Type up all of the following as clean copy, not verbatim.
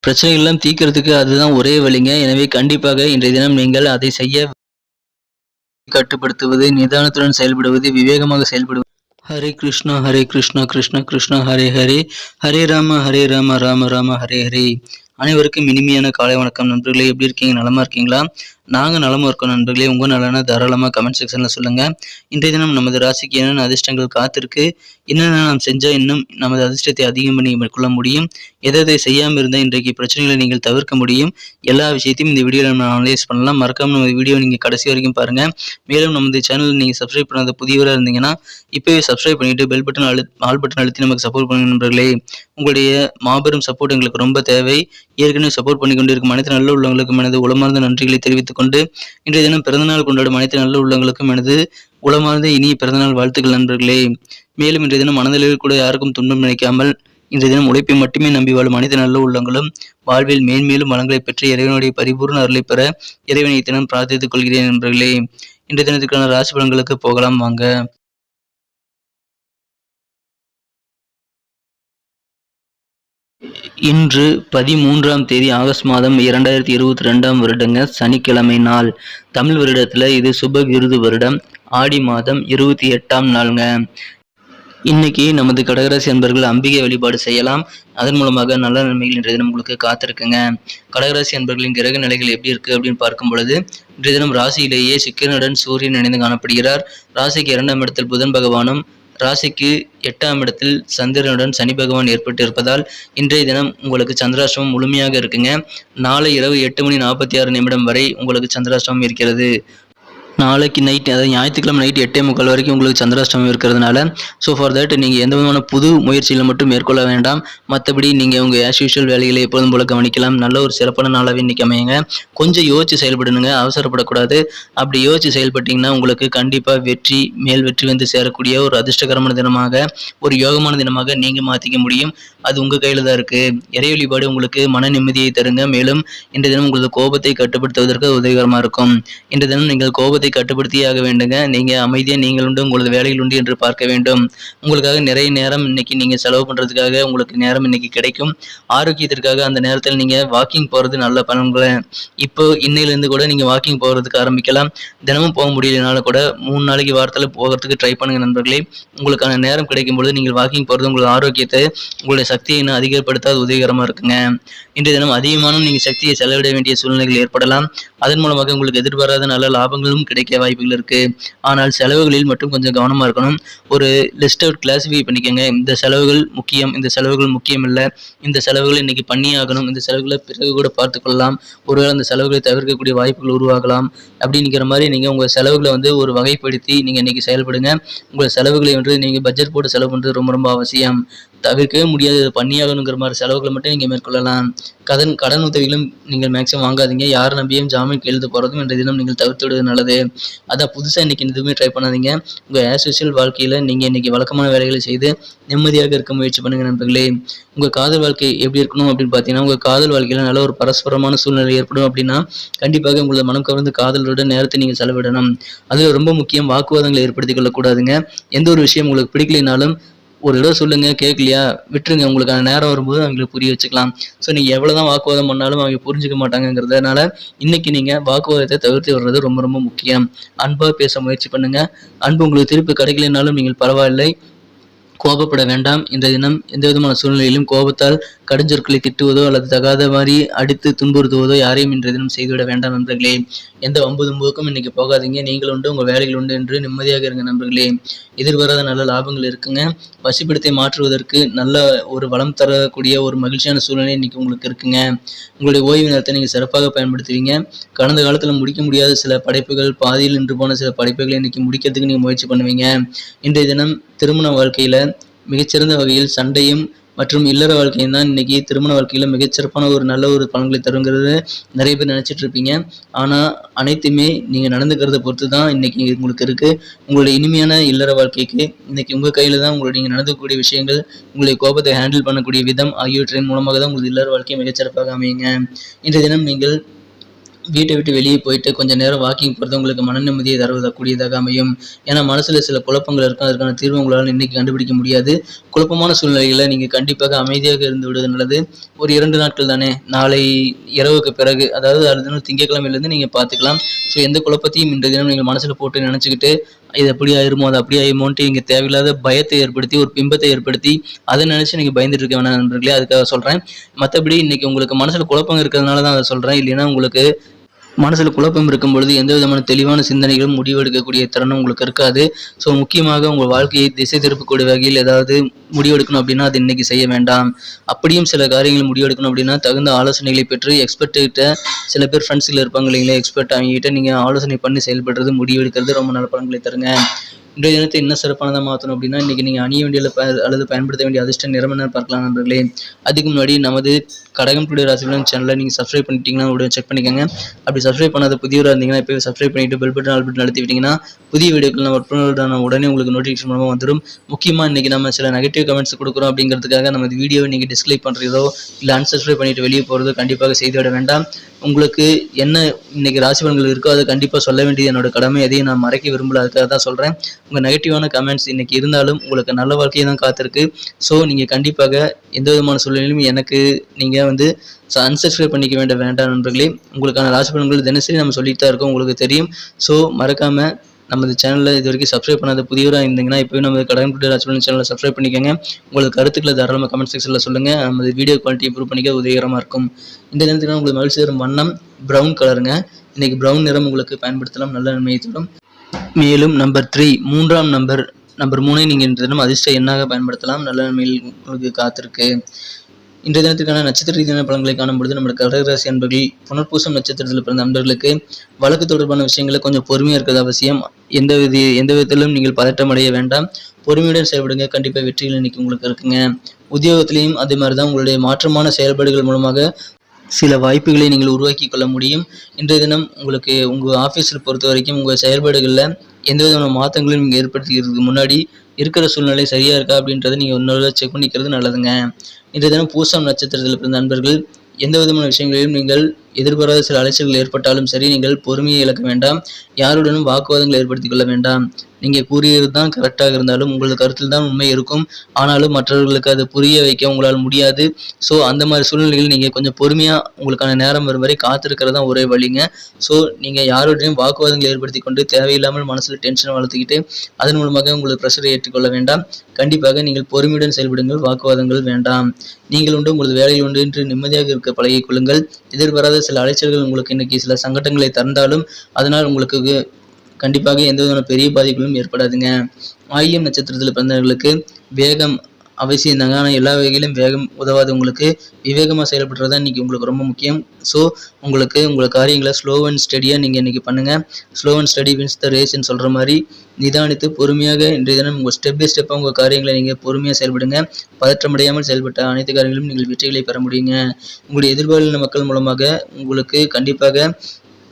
பிரச்சனைகள் எல்லாம் தீர்க்கிறதுக்கு அதுதான் ஒரே வழிங்க. எனவே கண்டிப்பாக இன்றைய தினம் நீங்கள் அதை செய்ய கட்டுப்படுத்துவது, நிதானத்துடன் செயல்படுவது, விவேகமாக செயல்படுவது. ஹரே கிருஷ்ணா ஹரே கிருஷ்ணா கிருஷ்ண கிருஷ்ணா ஹரே ஹரே, ஹரே ராம ராம ராம ஹரே ஹரே. அனைவருக்கும் இனிமையான காலை வணக்கம் நண்பர்களே. எப்படி இருக்கீங்க? நலமா இருக்கீங்களா? நாங்கள் நலமா இருக்கோம் நண்பர்களே. உங்கள் நலனா தாராளமாக கமெண்ட் செக்ஷனில் சொல்லுங்கள். இன்றைய தினம் நமது ராசிக்கு என்னென்ன அதிர்ஷ்டங்கள் காத்திருக்கு, என்னென்ன நாம் செஞ்சால் இன்னும் நமது அதிர்ஷ்டத்தை அதிகம் பண்ணி மேற்கொள்ள முடியும், எதை செய்யாமல் இருந்தால் இன்றைக்கு பிரச்சனைகளை நீங்கள் தவிர்க்க முடியும், எல்லா விஷயத்தையும் இந்த வீடியோவில் நம்ம அனலைஸ் பண்ணலாம். மறக்காமல் நம்ம வீடியோ நீங்கள் கடைசி வரைக்கும் பாருங்கள். மேலும் நமது சேனல் நீங்கள் சப்ஸ்கிரைப் பண்ணாத புதியவராக இருந்தீங்கன்னா இப்போவே சப்ஸ்கிரைப் பண்ணிவிட்டு பெல் பட்டன் ஆல் பட்டன் அழுத்தி நமக்கு சப்போர்ட் பண்ணுங்க நண்பர்களே. உங்களுடைய மாபெரும் சப்போர்ட் எங்களுக்கு ரொம்ப தேவை. ஏற்கனவே சப்போர்ட் பண்ணி கொண்டிருக்கும் அனைத்து நல்ல உள்ளவங்களுக்கும் எனது உளமார்ந்த நன்றிகளை தெரிவித்துக் கொண்டு இன்றைய தினம் பிறந்தநாள் கொண்டாடும் அனைத்து நல்ல உள்ளவங்களுக்கும் எனது உளமார்ந்த இனிய பிறந்தநாள் வாழ்த்துக்கள் நண்பர்களே. மேலும் இன்றைய தினம் மனதளவில் கூட யாருக்கும் துன்பம் நினைக்காமல் இன்றைய தினம் உழைப்பை மட்டுமே நம்பி வாழும் அனைத்து நல்ல உள்ளங்களும் வாழ்வில் மேன்மேலும் வளங்களை பெற்று இறைவனுடைய பரிபூர்ண அருளை பெற இறைவனை தினம் பிரார்த்தித்துக் கொள்கிறேன் நண்பர்களே. இன்றைய தினத்திற்கான ராசி பலன்களுக்கு போகலாம் வாங்க. இன்று 13ஆம் தேதி ஆகஸ்ட் மாதம் 2022ஆம் வருடங்க, சனிக்கிழமை நாள். தமிழ் வருடத்துல இது சுபகிருது வருடம், ஆடி மாதம் 28ஆம் நாளுங்க. இன்னைக்கு நமது கடகராசி அன்பர்கள் அம்பிகை வழிபாடு செய்யலாம். அதன் மூலமாக நல்ல நன்மைகள் இன்றைய தினம் உங்களுக்கு காத்திருக்குங்க. கடகராசி அன்பர்களின் கிரக நிலைகள் எப்படி இருக்கு அப்படின்னு பார்க்கும் பொழுது, இன்றைய தினம் ராசியிலேயே சுக்கிரனுடன் சூரியன் இணைந்து காணப்படுகிறார். ராசிக்கு 2ஆம் இடத்தில் புதன் பகவானும், ராசிக்கு 8ஆம் இடத்தில் சந்திரனுடன் சனி பகவான் ஏற்பட்டு இருப்பதால் இன்றைய தினம் உங்களுக்கு சந்திராஷ்டமம் முழுமையாக இருக்குங்க. நாளை இரவு 8:46 வரை உங்களுக்கு சந்திராஷ்டமம் இருக்கிறது. நாளைக்கு நைட், அதாவது ஞாயிற்றுக்கிழமை நைட் 8:45 வரைக்கும் உங்களுக்கு சந்திராஷ்டமம் இருக்கிறதுனால ஃபார் தட் நீங்கள் எந்த விதமான புது முயற்சிகளை மட்டும் மேற்கொள்ள வேண்டாம். மற்றபடி நீங்கள் உங்கள் ஆஸ் யூஷுவல் வேலைகளை எப்பொழுதும் போல கவனிக்கலாம். நல்ல ஒரு சிறப்பான நாளாகவே இன்றைக்கி அமையுங்க. கொஞ்சம் யோசிச்சு செயல்படணுங்க, அவசரப்படக்கூடாது. அப்படி யோசிச்சு செயல்பட்டீங்கன்னா உங்களுக்கு கண்டிப்பாக வெற்றி மேல் வெற்றி வந்து சேரக்கூடிய ஒரு அதிர்ஷ்டகரமான தினமாக, ஒரு யோகமான தினமாக நீங்கள் மாற்றிக்க முடியும். அது உங்கள் கையில் தான் இருக்குது. இறை வழிபாடு உங்களுக்கு மன நிம்மதியை தருங்க. மேலும் இன்றைய தினம் உங்களது கோபத்தை கட்டுப்படுத்துவதற்கு உதவிகரமாக இருக்கும். இன்றைய தினம் நீங்கள் கோபத்தை கட்டுப்படுத்தியே ஆக வேண்டுங்க. நீங்க அமைதியா நீங்கள் உண்டு, உங்களது வேலைகள் உண்டு என்று பார்க்க வேண்டும். உங்களுக்காக நிறைய நேரம் இன்னைக்கு நீங்க செலவு பண்றதுக்காக உங்களுக்கு நேரம் இன்னைக்கு கிடைக்கும். ஆரோக்கியத்திற்காக அந்த நேரத்தில் நீங்க வாக்கிங் போறது நல்ல பலன்களை. இப்போ இன்னையிலிருந்து கூட நீங்க வாக்கிங் போகிறதுக்கு ஆரம்பிக்கலாம். தினமும் போக முடியலனாலும் கூட 3 நாளைக்கு வாரத்தில் போகிறதுக்கு ட்ரை பண்ணுங்க நண்பர்களே. உங்களுக்கான நேரம் கிடைக்கும் பொழுது நீங்கள் வாக்கிங் போறது உங்களோட ஆரோக்கியத்தை, உங்களுடைய சக்தியை இன்னும் அதிகப்படுத்த அது உதவிகரமா இருக்குங்க. இன்றைய தினம் அதிகமான நீங்க சக்தியை செலவிட வேண்டிய சூழ்நிலைகள் ஏற்படலாம். அதன் மூலமாக உங்களுக்கு எதிர்பாராத நல்ல லாபங்களும் கிடைக்க வாய்ப்புகள் இருக்கு. ஆனால் செலவுகளில் மட்டும் கொஞ்சம் கவனமா இருக்கணும். ஒரு லிஸ்ட் அவுட் கிளாசிஃபை பண்ணிக்கோங்க. இந்த செலவுகள் முக்கியம், இந்த செலவுகள் முக்கியம் இல்லை, இந்த செலவுகள் இன்னைக்கு பண்ணியே ஆகணும், இந்த செலவுகளை பிறகு கூட பார்த்து கொள்ளலாம், ஒருவேளை அந்த செலவுகளை தவிர்க்கக்கூடிய வாய்ப்புகள் உருவாகலாம் அப்படிங்கிற மாதிரி நீங்க உங்க செலவுகளை வந்து ஒரு வகைப்படுத்தி நீங்க இன்னைக்கு செயல்படுங்க. உங்கள் செலவுகளை வந்து நீங்க பட்ஜெட் போட்டு செலவு பண்றது ரொம்ப ரொம்ப அவசியம். தவிர்க்கவே முடியாது, பண்ணியாகணுங்கிற மாதிரி செலவுகளை மட்டும் நீங்கள் மேற்கொள்ளலாம். கடன் உதவிகளும் நீங்கள் மேக்ஸிமம் வாங்காதீங்க. யார் நம்பியும் ஜாமீன் கையெழுத்து போகிறதும் இன்றைய தினம் நீங்கள் தவிர்த்து விடுவது நல்லது. அதான் புதுசாக இன்றைக்கி எதுவுமே ட்ரை பண்ணாதீங்க. உங்கள் ஆஸ் யூஷுவல் வாழ்க்கையில் நீங்கள் இன்றைக்கி வழக்கமான வேலைகளை செய்து நிம்மதியாக இருக்க முயற்சி பண்ணுங்கள் நண்பர்களே. உங்கள் காதல் வாழ்க்கை எப்படி இருக்கணும் அப்படின்னு பார்த்தீங்கன்னா, உங்கள் காதல் வாழ்க்கையில் நல்ல ஒரு பரஸ்பரமான சூழ்நிலை ஏற்படும் அப்படின்னா கண்டிப்பாக உங்களது மனம் கவர்ந்து காதலோட நேரத்தை நீங்கள் செலவிடணும். அதில் ரொம்ப முக்கியம், வாக்குவாதங்களை ஏற்படுத்திக் கொள்ளக்கூடாதுங்க. எந்த ஒரு விஷயம் உங்களுக்கு பிடிக்கலைனாலும் ஒரு இடம் சொல்லுங்க, கேட்கலையா விட்டுருங்க. உங்களுக்கான நேரம் வரும்போது அவங்களுக்கு புரிய வச்சுக்கலாம். ஸோ நீங்கள் எவ்வளோதான் வாக்குவாதம் பண்ணாலும் அவங்க புரிஞ்சுக்க மாட்டாங்கிறதுனால இன்னைக்கு நீங்கள் வாக்குவாதத்தை தவிர்த்து வர்றது ரொம்ப ரொம்ப முக்கியம். அன்பாக பேச முயற்சி பண்ணுங்க. அன்பு உங்களுக்கு திருப்பி கிடைக்கலைனாலும் நீங்கள் பரவாயில்லை, கோபப்பட வேண்டாம். இன்றைய தினம் எந்த விதமான சூழ்நிலையிலும் கோபத்தால் கடுஞ்சொற்களை திட்டுவதோ அல்லது தகாத மாதிரி அடித்து துன்புறுத்துவதோ யாரையும் இன்றைய தினம் செய்துவிட வேண்டாம் நண்பர்களே. எந்த வம்பு தும்புக்கும் இன்னைக்கு போகாதீங்க. நீங்கள் உண்டு, உங்கள் வேலைகள் உண்டு என்று நிம்மதியாக இருங்க நண்பர்களே. எதிர்பாராத நல்ல லாபங்கள் இருக்குங்க. வசிப்பிடத்தை மாற்றுவதற்கு நல்ல ஒரு வளம் தரக்கூடிய ஒரு மகிழ்ச்சியான சூழ்நிலை இன்னைக்கு உங்களுக்கு இருக்குங்க. உங்களுடைய ஓய்வு நேரத்தை நீங்கள் சிறப்பாக பயன்படுத்துவீங்க. கடந்த காலத்தில் முடிக்க முடியாத சில படைப்புகள், பாதியில் நின்று போன சில படைப்புகளை இன்னைக்கு முடிக்கிறதுக்கு நீங்கள் முயற்சி பண்ணுவீங்க. இன்றைய தினம் திருமண வாழ்க்கையில் மிகச்சிறந்த வகையில் சண்டையும் மற்றும் இல்லற வாழ்க்கையும் தான் இன்னைக்கு திருமண வாழ்க்கையில் மிகச்சிறப்பான ஒரு நல்ல ஒரு பலன்களை தருங்கிறது நிறைய பேர் நினைச்சிட்டு இருப்பீங்க. ஆனால் அனைத்துமே நீங்கள் நடந்துக்கிறத பொறுத்து தான் இன்னைக்கு உங்களுக்கு இருக்கு. உங்களுடைய இனிமையான இல்லற வாழ்க்கைக்கு இன்னைக்கு உங்கள் கையில் தான் உங்களுடைய நீங்கள் நடந்துக்கூடிய விஷயங்கள், உங்களுடைய கோபத்தை ஹேண்டில் பண்ணக்கூடிய விதம் ஆகியவற்றின் மூலமாக தான் உங்களது இல்லற வாழ்க்கை மிகச்சிறப்பாக அமையுங்க. இன்றைய தினம் நீங்கள் வீட்டை விட்டு வெளியே போயிட்டு கொஞ்சம் நேரம் வாக்கிங் போகிறது உங்களுக்கு மன நிம்மதியை தருவதக்கூடியதாக அமையும். ஏன்னா மனசில் சில குழப்பங்கள் இருக்கும், அதற்கான தீர்வு உங்களால் இன்னைக்கு கண்டுபிடிக்க முடியாது. குழப்பமான சூழ்நிலையில் நீங்கள் கண்டிப்பாக அமைதியாக இருந்து விடுவது நல்லது. ஒரு 2 நாட்கள் தானே, நாளை இரவுக்கு பிறகு, அதாவது அடுத்த திங்கட்கிழமையிலேருந்து நீங்கள் பார்த்துக்கலாம். ஸோ எந்த குழப்பத்தையும் இன்றைய தினம் நீங்கள் மனசில் போட்டு நினச்சிக்கிட்டு இது அப்படி ஆயிருமோ அது அப்படி ஆயிருமோன்ட்டு நீங்கள் தேவையில்லாத பயத்தை ஏற்படுத்தி ஒரு பிம்பத்தை ஏற்படுத்தி அதை நினச்சி நீங்கள் பயந்துட்டு இருக்க வேணாம் நண்பர்களே. அதுக்காக சொல்கிறேன். மற்றபடி இன்னைக்கு உங்களுக்கு மனசில் குழப்பம் இருக்கிறதுனால தான் அதை சொல்கிறேன். இல்லைன்னா உங்களுக்கு மனசில் குழப்பம் இருக்கும் பொழுது எந்த விதமான தெளிவான சிந்தனைகளும் முடிவெடுக்கக்கூடிய திறனும் உங்களுக்கு இருக்காது. ஸோ முக்கியமாக உங்கள் வாழ்க்கையை திசை திருப்பக்கூடிய வகையில் ஏதாவது முடிவெடுக்கணும் அப்படின்னா அது இன்னைக்கு செய்ய வேண்டாம். அப்படியும் சில காரியங்கள் முடிவெடுக்கணும் அப்படின்னா தகுந்த ஆலோசனைகளை பெற்று எக்ஸ்பர்ட்கிட்ட, சில பேர் ஃப்ரெண்ட்ஸில் இருப்பாங்க இல்லைங்களா, எக்ஸ்பர்ட், அவங்ககிட்ட நீங்கள் ஆலோசனை பண்ணி செயல்படுறது முடிவெடுக்கிறது ரொம்ப நல்ல பலன்களை தருங்க. இன்றைய தினத்தை இன்னும் சிறப்பானதாக மாற்றணும் அப்படின்னா இன்றைக்கி நீங்கள் அணிய வேண்டிய அல்லது பயன்படுத்த வேண்டிய அதிர்ஷ்ட நிறம் என்ன பார்க்கலாம் நண்பர்களே. அதுக்கு முன்னாடி நமது கடகம் டுடே ராசி பலன் சேனலை நீங்கள் சப்ஸ்கிரைப் பண்ணிட்டீங்கன்னா உடனே செக் பண்ணிக்கோங்க. அப்படி சப்ஸ்கிரைப் பண்ணாத புதியவராக இருந்தீங்கன்னா இப்போ சப்ஸ்கிரைப் பண்ணிட்டு பெல் பட்டன் ஆல் பட்டன் அழுத்திவிட்டீங்கன்னா புதிய வீடியோக்கள் நம்ம அப்லோட் உடனே உங்களுக்கு நோட்டிஃபிகேஷன் மூலமாக வந்துடும். முக்கியமாக இன்றைக்கி நம்ம சில நெகட்டிவ் கமெண்ட்ஸ் கொடுக்குறோம் அப்படிங்கிறதுக்காக நம்ம வீடியோவை நீங்கள் டிஸ்லைக் பண்ணுறதோ இல்லை அன்சப்ஸ்கிரைப் பண்ணிட்டு வெளியே போகிறதோ கண்டிப்பாக செய்துவிட வேண்டாம். உங்களுக்கு என்ன இன்னைக்கு ராசி பலன்கள் இருக்கோ அதை கண்டிப்பாக சொல்ல வேண்டியது என்னோட கடமை. எதையும் நான் மறைக்க விரும்பல, அதுக்காக தான் சொல்கிறேன். உங்கள் நெகட்டிவான கமெண்ட்ஸ் இன்னைக்கு இருந்தாலும் உங்களுக்கு நல்ல வாழ்க்கையை தான் காத்திருக்கு. ஸோ நீங்கள் கண்டிப்பாக எந்த விதமான சூழ்நிலையிலும் எனக்கு நீங்கள் அன்சப்ஸ்கிரைப் பண்ணிக்க வேண்டாம் நண்பர்களே. உங்களுக்கான ராசி பலன்கள் தினசரி நம்ம சொல்லிட்டு தான் இருக்கோம், உங்களுக்கு தெரியும். ஸோ மறக்காமல் நமது சேனலில் இது வரைக்கும் சப்ஸ்கிரைப் பண்ணாத புதியவராக இருந்தீங்கன்னா இப்போவே நம்ம கடகம் டுடே ராசி பலன் சேனலை சப்ஸ்கிரைப் பண்ணிக்கோங்க. உங்களுக்கு கருத்துக்களை தாராளமாக கமெண்ட் செக்ஷனில் சொல்லுங்கள். நமது வீடியோ குவாலிட்டி இம்ப்ரூவ் பண்ணிக்க உதவிகரமாக இருக்கும். இந்த நேரத்தில் உங்களுக்கு மகிழ்ச்சி தரும் வண்ணம் ப்ரௌன் கலருங்க. இன்னைக்கு ப்ரௌன் நிறம் உங்களுக்கு பயன்படுத்தலாம், நல்ல நன்மையை தரும். மேலும் நம்பர் 3 மூன்றாம் நம்பர் 3 நீங்கள் இன்றைய தினம் அதிர்ஷ்ட எண்ணாக பயன்படுத்தலாம், நல்ல நன்மையில் உங்களுக்கு காத்திருக்கு. இன்றைய தினத்திற்கான நட்சத்திர ரீதியான பலன்களை காணும்பொழுது நம்ம கடகராசி அன்பர்கள் புனர்பூசம் நட்சத்திரத்தில் பிறந்த நண்பர்களுக்கு வழக்கு தொடர்பான விஷயங்களை கொஞ்சம் பொறுமையாக இருக்கிறது அவசியம். எந்த விதத்திலும் நீங்கள் பதட்டம் அடைய வேண்டாம், பொறுமையுடன் செயல்படுங்க, கண்டிப்பாக வெற்றிகள் இன்னைக்கு உங்களுக்கு இருக்குங்க. உத்தியோகத்திலையும் அதே மாதிரி தான் உங்களுடைய மாற்றமான செயல்பாடுகள் மூலமாக சில வாய்ப்புகளை நீங்கள் உருவாக்கி கொள்ள முடியும். இன்றைய தினம் உங்களுக்கு உங்கள் ஆஃபீஸில் பொறுத்த வரைக்கும் உங்கள் செயல்பாடுகளில் எந்த விதமான மாற்றங்களையும் நீங்கள் ஏற்படுத்திக்கிறதுக்கு முன்னாடி இருக்கிற சூழ்நிலை சரியாக இருக்கா அப்படின்றத நீங்கள் இன்னொரு செக் பண்ணிக்கிறது நல்லதுங்க. இன்றைய தினம் பூசம் நட்சத்திரத்தில் பிறந்த நண்பர்கள் எந்த விதமான விஷயங்களிலும் நீங்கள் எதிர்பாராத சில அலைச்சல்கள் ஏற்பட்டாலும் சரி, நீங்கள் பொறுமையை இழக்க வேண்டாம், யாருடனும் வாக்குவாதங்களை ஏற்படுத்திக் கொள்ள வேண்டாம். நீங்கள் கூறியது தான் கரெக்டாக இருந்தாலும் உங்களது கருத்தில் தான் உண்மை இருக்கும், ஆனாலும் மற்றவர்களுக்கு அதை புரிய வைக்க உங்களால் முடியாது. ஸோ அந்த மாதிரி சூழ்நிலைகள் நீங்கள் கொஞ்சம் பொறுமையாக உங்களுக்கான நேரம் வரும் வரை காத்திருக்கிறது தான் ஒரே வழிங்க. ஸோ நீங்கள் யாருடையும் வாக்குவாதங்களை ஏற்படுத்தி கொண்டு தேவையில்லாமல் மனசில் டென்ஷனை வளர்த்துக்கிட்டு அதன் மூலமாக உங்களுக்கு ப்ரெஷரை ஏற்றுக்கொள்ள வேண்டாம். கண்டிப்பாக நீங்கள் பொறுமையுடன் செயல்படுங்கள், வாக்குவாதங்கள் வேண்டாம். நீங்கள் உண்டு உங்களது வேலையில் உண்டு என்று நிம்மதியாக இருக்க பழகிக் கொள்ளுங்கள். எதிர்பாராத சில அலைச்சல்கள் உங்களுக்கு இன்னைக்கு சில சங்கடங்களை தந்தாலும் அதனால் உங்களுக்கு கண்டிப்பாக எந்த விதமான பெரிய பாதிப்புகளும் ஏற்படாதுங்க. ஆயில்யம் நட்சத்திரத்தில் பிறந்தவர்களுக்கு வேகம் அவசியம் தாங்க, ஆனால் எல்லா வகையிலும் வேகம் உதவாது. உங்களுக்கு விவேகமாக செயல்படுறது தான் இன்றைக்கி உங்களுக்கு ரொம்ப முக்கியம். ஸோ உங்களுக்கு உங்கள் காரியங்களை ஸ்லோ அண்ட் ஸ்டடியாக நீங்கள் இன்றைக்கி பண்ணுங்கள். Slow and steady wins the ரேஸ்ன்னு சொல்கிற மாதிரி நிதானித்து பொறுமையாக இன்றைய தினம் உங்கள் ஸ்டெப் பை ஸ்டெப்பாக உங்கள் காரியங்களை நீங்கள் பொறுமையாக செயல்படுங்க. பதற்றமடையாமல் செயல்பட்ட அனைத்து காரியங்களும் நீங்கள் வெற்றிகளை பெற முடியுங்க. உங்களுடைய எதிர்பாலின மக்கள் மூலமாக உங்களுக்கு கண்டிப்பாக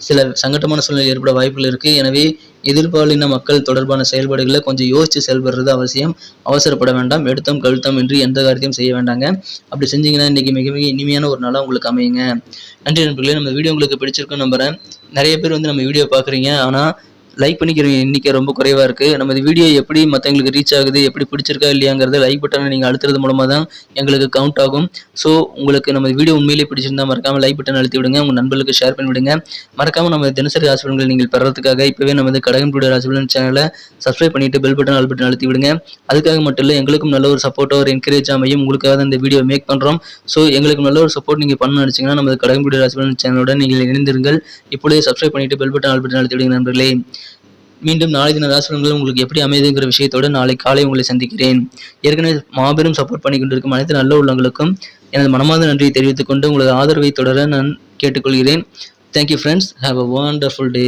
சில சங்கடமான சூழ்நிலை ஏற்பட வாய்ப்புகள் இருக்குது. எனவே எதிர்பாலின மக்கள் தொடர்பான செயல்பாடுகளை கொஞ்சம் யோசித்து செயல்படுறது அவசியம். அவசரப்பட வேண்டாம், எடுத்தோம் கழுத்தம் என்று எந்த காரியத்தையும் செய்ய வேண்டாங்க. அப்படி செஞ்சீங்கன்னா இன்றைக்கி மிக மிக இனிமையான ஒரு நாளாக உங்களுக்கு அமையுங்க. நன்றி நண்பர்களே. நம்ம வீடியோ உங்களுக்கு பிடிச்சிருக்குன்னு நம்புகிறேன். நிறைய பேர் நம்ம வீடியோ பார்க்குறீங்க, ஆனால் லைக் பண்ணிக்கிற எண்ணிக்கை ரொம்ப குறைவாக இருக்குது. நம்ம இந்த வீடியோ எப்படி மற்றவங்களுக்கு ரீச் ஆகுது, எப்படி பிடிச்சிருக்கா இல்லையாங்கிறது லைக் பட்டனை நீங்கள் அழுத்துறது மூலமாக தான் எங்களுக்கு கவுண்ட் ஆகும். ஸோ உங்களுக்கு நம்ம வீடியோ உண்மையிலேயே பிடிச்சிருந்தா மறக்காமல் லைக் பட்டன் அழுத்தி விடுங்க, உங்கள் நண்பர்களுக்கு ஷேர் பண்ணிவிடுங்க. மறக்காமல் நம்ம தினசரி ராசி பலன்கள் நீங்கள் பெறதுக்காக இப்போவே நம்ம கடகம் டுடே ராசி பலன் சேனலை சப்ஸ்கிரைப் பண்ணிவிட்டு பெல் பட்டன் ஆல் பட்டன் அழுத்தி விடுங்க. அதுக்காக மட்டும் இல்லை, எங்களுக்கும் நல்ல ஒரு சப்போர்ட்டாக ஒரு என்கரேஜ் அமையும், உங்களுக்காக தான் இந்த வீடியோ மேக் பண்ணுறோம். ஸோ எங்களுக்கு நல்ல ஒரு சப்போர்ட் நீங்கள் பண்ண நினச்சிங்கன்னா நம்ம கடகம் டுடே ராசி பலன் சேனலுடன் நீங்கள் இணைந்திருங்கள். இப்பொழுதே சப்ஸ்கிரைப் பண்ணிவிட்டு பெல் பட்டன் ஆல் பட்டன் அழுத்தி விடுங்க நண்பர்களே. மீண்டும் நாளை தின ராசி பலன்கள் உங்களுக்கு எப்படி அமைதுங்கிற விஷயத்தோடு நாளை காலை உங்களை சந்திக்கிறேன். ஏற்கனவே மாபெரும் சப்போர்ட் பண்ணி கொண்டிருக்கும் அனைத்து நல்ல உள்ளங்களுக்கும் எனது மனமார்ந்த நன்றியை தெரிவித்துக் கொண்டு உங்களது ஆதரவை தொடர நான் கேட்டுக்கொள்கிறேன். Thank you friends. Have a wonderful day.